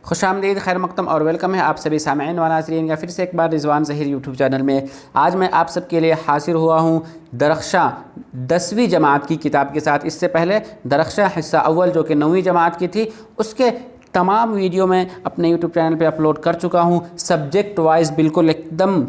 खुशामदीद, खैर मकदम और वेलकम है आप सभी सामईन व नाज़रीन का फिर से एक बार रिजवान ज़हीर यूट्यूब चैनल में। आज मैं आप सबके लिए हाजिर हुआ हूँ दरख्शां 10वीं जमात की किताब के साथ। इससे पहले दरख्शां हिस्सा अव्वल जो कि 9वीं जमात की थी, उसके तमाम वीडियो मैं अपने यूट्यूब चैनल पे अपलोड कर चुका हूँ। सब्जेक्ट वाइज बिल्कुल एकदम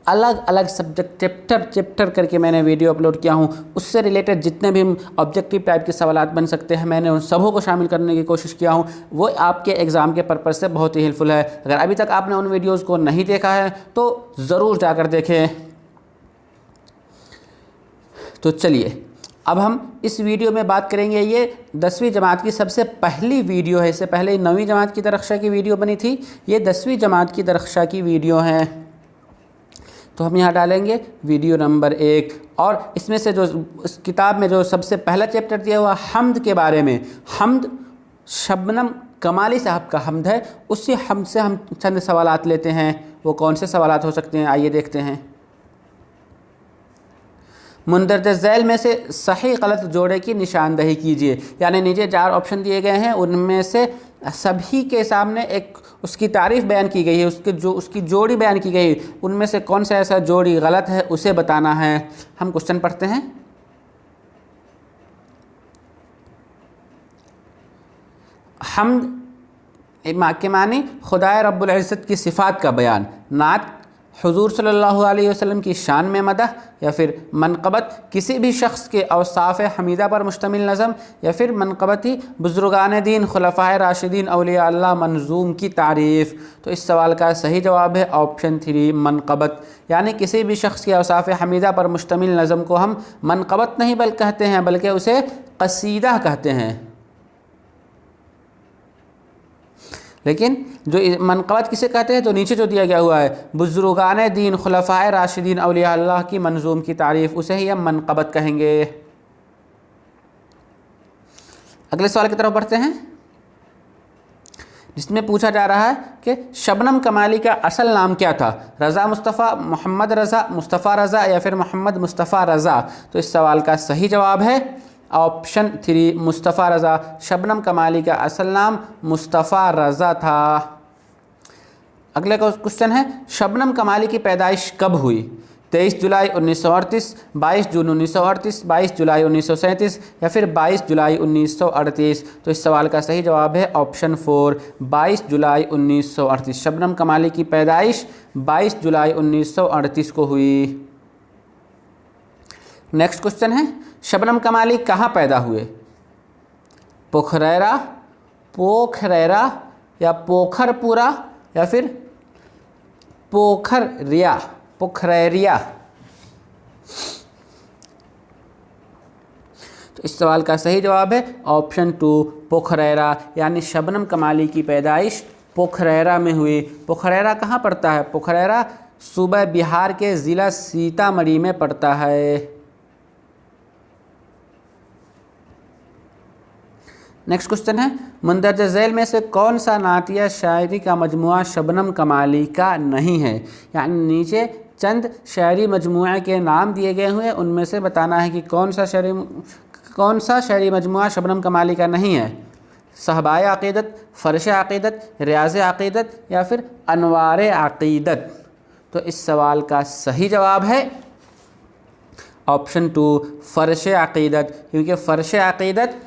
अलग अलग सब्जेक्ट चैप्टर करके मैंने वीडियो अपलोड किया हूँ। उससे रिलेटेड जितने भी ऑब्जेक्टिव टाइप के सवालात बन सकते हैं, मैंने उन सबों को शामिल करने की कोशिश किया हूँ। वो आपके एग्ज़ाम के पर्पज़ से बहुत ही हेल्पफुल है। अगर अभी तक आपने उन वीडियोज़ को नहीं देखा है तो ज़रूर जाकर देखें। तो चलिए अब हम इस वीडियो में बात करेंगे। ये 10वीं जमात की सबसे पहली वीडियो है। इससे पहले 9वीं जमात की दरख्शां की वीडियो बनी थी, ये 10वीं जमात की दरख्शां की वीडियो है। तो हम यहाँ डालेंगे वीडियो नंबर 1। और इसमें से जो इस किताब में जो सबसे पहला चैप्टर दिया हुआ हम्द के बारे में, हम्द शबनम कमाली साहब का हम्द है। उसी हम्द से हम चंद सवालात लेते हैं। वो कौन से सवालात हो सकते हैं, आइए देखते हैं। मुंदरज झैल में से सही गलत जोड़े की निशानदही कीजिए। यानी नीचे 4 ऑप्शन दिए गए हैं, उनमें से सभी के सामने एक उसकी तारीफ़ बयान की गई है, उसकी जोड़ी बयान की गई, उनमें से कौन सा ऐसा जोड़ी गलत है उसे बताना है। हम क्वेश्चन पढ़ते हैं। हम्द के मानी खुदाए रब्बुल इज़्ज़त की सिफ़ात का बयान, नात हुज़ूर सल्लल्लाहु अलैहि वसल्लम की शान में मदह, या फिर मनक़बत किसी भी शख्स के औसाफ़ हमीदा पर मुश्तमिल नज़म, या फिर मनक़बती बुज़ुर्गान दीन खुलफ़ाए राशिदीन औलिया अल्लाह मंजूम की तारीफ़। तो इस सवाल का सही जवाब है ऑप्शन 3 मनक़बत। यानी किसी भी शख्स के औसाफ़ हमीदा पर मुश्तमिल नज़म को हम मनक़बत नहीं कहते हैं, बल्कि उसे क़सीदा कहते हैं। लेकिन जो मनक़बत किसे कहते हैं, तो नीचे जो दिया गया हुआ है बुज़ुर्गान दीन खुलफ़ाए राशिदीन औलिया अल्लाह की मंजूम की तारीफ़, उसे ही हम मनक़बत कहेंगे। अगले सवाल की तरफ बढ़ते हैं, जिसमें पूछा जा रहा है कि शबनम कमाली का असल नाम क्या था। रज़ा मुस्तफ़ा, मोहम्मद रज़ा, मुस्तफ़ा रज़ा, या फिर मोहम्मद मुस्तफ़ा रज़ा। तो इस सवाल का सही जवाब है ऑप्शन 3 मुस्तफ़ा रज़ा। शबनम कमाली का असल नाम मुस्तफ़ा रज़ा था। अगले क्वेश्चन है, शबनम कमाली की पैदाइश कब हुई। 23 जुलाई 1938, 22 जून 1938, 22 जुलाई 1937, या फिर 22 जुलाई 1938। तो इस सवाल का सही जवाब है ऑप्शन 4 22 जुलाई 1938। शबनम कमाली की पैदाइश 22 जुलाई 1938 को हुई। नेक्स्ट क्वेश्चन है, शबनम कमाली कहाँ पैदा हुए। पोखरैरा, पोखरैरा, या पोखरपुरा, या फिर पोखरिया, पोखरैरिया। तो इस सवाल का सही जवाब है ऑप्शन 2 पोखरैरा। यानी शबनम कमाली की पैदाइश पोखरैरा में हुई। पोखरैरा कहाँ पड़ता है। पोखरैरा सूबा बिहार के ज़िला सीतामढ़ी में पड़ता है। नेक्स्ट क्वेश्चन है, मुंदरज झैल में से कौन सा नातिया शायरी का मजमुआ शबनम कमाली का नहीं है। यानी नीचे चंद शायरी मजमुआ के नाम दिए गए हुए, उनमें से बताना है कि कौन सा शायरी मजमुआ शबनम कमाली का नहीं है। सहबाए अक़ीदत, फ़र्श अक़ीदत, रियाज़ अक़ीदत, या फिर अनवार अक़ीदत। तो इस सवाल का सही जवाब है ऑप्शन 2 फ़र्श अक़ीदत, क्योंकि फ़र्श अक़ीदत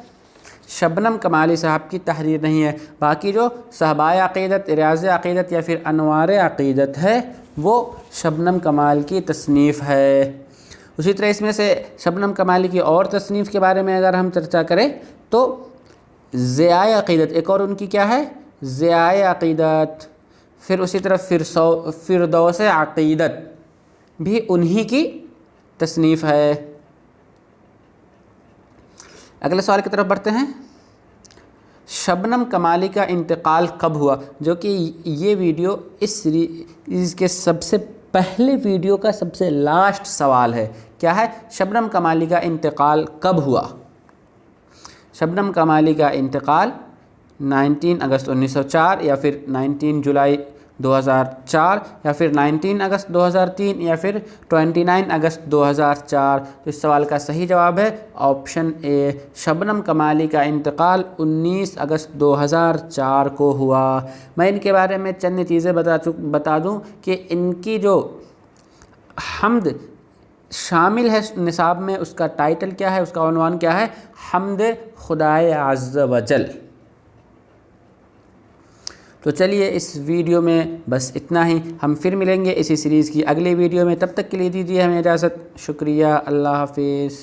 शबनम कमाली साहब की तहरीर नहीं है। बाकी जो सहबाए अक़ीदत, रियाज़ अक़ीदत, या फिर अनवार अक़ीदत है, वो शबनम कमाल की तसनीफ़ है। उसी तरह इसमें से शबनम कमाली की और तसनीफ़ के बारे में अगर हम चर्चा करें तो ज़ियाए अक़ीदत एक और उनकी क्या है, ज़ियाए अक़ीदत। फिर उसी तरह फ़िरदौस अक़ीदत भी उन्हीं की तसनीफ़ है। अगले सवाल की तरफ बढ़ते हैं, शबनम कमाली का इंतकाल कब हुआ। जो कि ये वीडियो इस सीरीज़ के सबसे पहले वीडियो का सबसे लास्ट सवाल है। क्या है, शबनम कमाली का इंतकाल कब हुआ। शबनम कमाली का इंतकाल 19 अगस्त 1904, या फिर 19 जुलाई 2004 या फिर 19 अगस्त 2003 या फिर 29 अगस्त 2004। तो इस सवाल का सही जवाब है ऑप्शन ए, शबनम कमाली का इंतकाल 19 अगस्त 2004 को हुआ। मैं इनके बारे में चंद चीज़ें बता दूं कि इनकी जो हम्द शामिल है निसाब में, उसका टाइटल क्या है, उसका उन्वान क्या है, हम्द खुदाए अज़्ज़ व जल। तो चलिए इस वीडियो में बस इतना ही, हम फिर मिलेंगे इसी सीरीज़ की अगली वीडियो में। तब तक के लिए दीजिए हमें इजाज़त। शुक्रिया, अल्लाह हाफिज़।